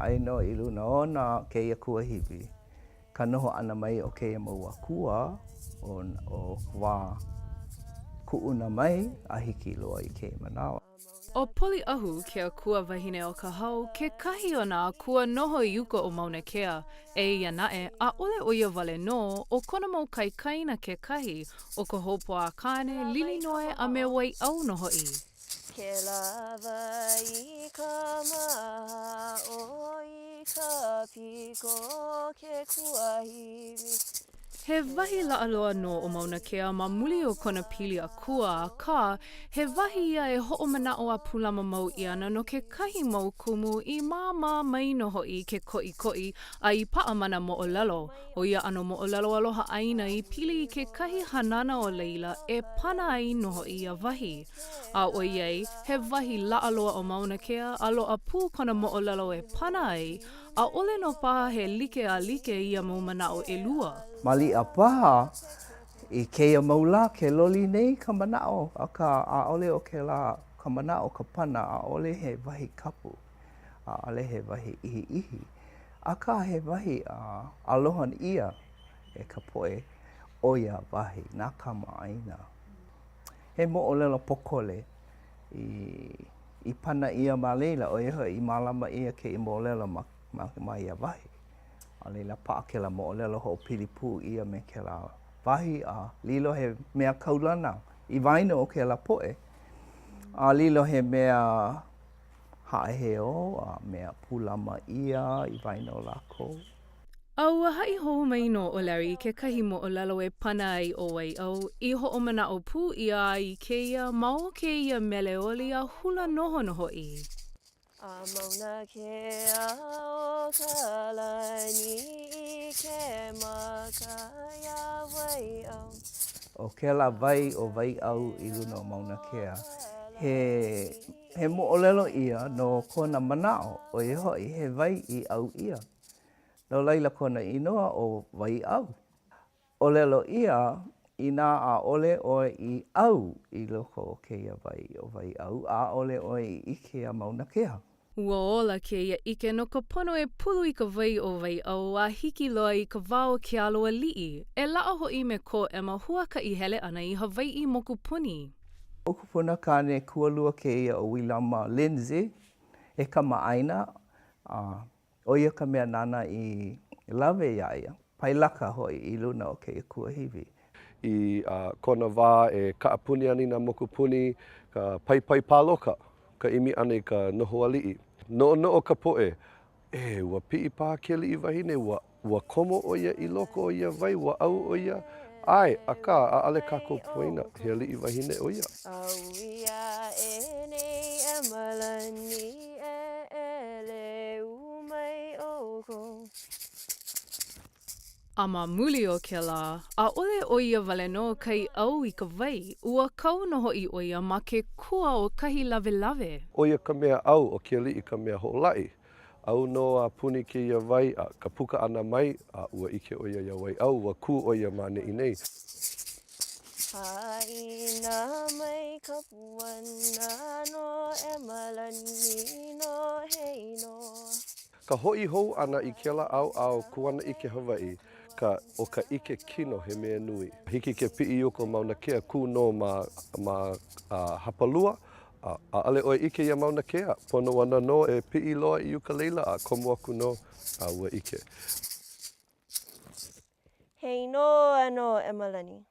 ai no I luna o na keia kuahiwi. Ka noho ana mai o keia maua kua o wā ku'una mai a hiki loa I ke manawa. O poli ahu ke kua wahine o ka hau, ke kahi o nā kua noho I uka o Maunakea. E ia nae, a ole o ia wale no, o kona mau kaikaina ke kahi, o ka hopo a kāne, lili noe a me Waiʻau no ho'i. Ke lawa I ka maha o I ka piko ke kuahiwi. He wahi laaloa no o Maunakea ma muli o kona pili a kua, ka he wahi ia e ho'omana'o a pulama mau iana no ke kahi mau kumu I māmā mai no ho'i ke ko'i a I pa'amana mo ʻŌlelo. O ia ano mo ʻŌlelo aloha aina I pili I ke kahi hanana o leila e pana ai no ho'i a wahi. A o iei, he wahi laaloa o Maunakea a loa pū kona mo ʻŌlelo e pana ai, a ole no paha he like a like ia mo mana'o e lua. Mali a paha I keia maula ke loli nei ka mana'o a ka a ole o ke la ka mana'o ka pana a ole he wahi kapu a ole he wahi ihi. A ka he wahi aloha ia e ka poe o ia wahi nā ka ma'aina. He mo ʻŌlelo pokole I pana ia ma leila o iho I mālama ia ke I mo ʻŌlelo ma ia wahi. A leila pa'a ke la mo ʻŌlelo ho pili pū ia me ke la wahi a lilo he mea kaulana I waina o ke la poe. A lilo he mea haʻeheo a mea pulama ia I waina o lākou. A ua haʻi hou mai no ʻŌleri ke kahi mo ʻŌlelo e pana ai o Waiʻau I hoʻomana'o pū ia I keia ma o keia meleoli a hula noho no ho'i. A Maunakea o ka lani I ke makaya Waiʻau. O ke la wai o Waiʻau I luna o Maunakea. He mo ʻŌlelo ia no kona mana'o o I ho'i he wai I au ia. No laila kona inoa o Waiʻau. ʻŌlelo ia I nā a ole o I au I loko o keia wai o Waiʻau a ole o I ike a Maunakea. Ua ola keia ike no ka pono e pulu I ka wai o Waiʻau a hiki loa I ka wao ke aloa li'i. E la'a ho'i me ko e mahua ka I hele ana I Hawaiian mokupuni. Mokupuna kane kualua keia o Wilama Lindsay e ka ma'aina. O ia ka mea nana I lawe iaia. Pailaka hoi I luna o keia kuahiwi. I kona wā e kaapuni ani nā mokupuni ka pai pāloka. Ka imi ana I ka noho ali'i. No ka poe, ua pi'i pā ke li'i wahine, ua komo o ia I loko o ia wai, ua au o ia. Ai, a ka, a ale kākou poina, he li'i wahine o ia. Au ia e nei e malani e ele umai oko. A ma muli o ke la, a ole o ia wale no kai au I ka wai, ua kau no ho'i o ia ma ke kua o kahi lawe. O ia ka mea au o ke li'i ka mea ho'ola'i. Au no a puni ke ia wai, a ka puka ana mai, a ua ike o ia Waiʻau, ua ku o ia ma ne'i nei. Haina mai ka puana no e malani no hei no. Ka ho'i hou ana I ke la au kuana I ke Hawaiʻi, o ka ike kino he mea nui. Hiki ke pi'i o ko Maunakea ku no ma hapalua, a ale o ike ia Maunakea. Pono ana no e pi'i loa I uka leila a komo aku no ua ike. Hei no ano e malani.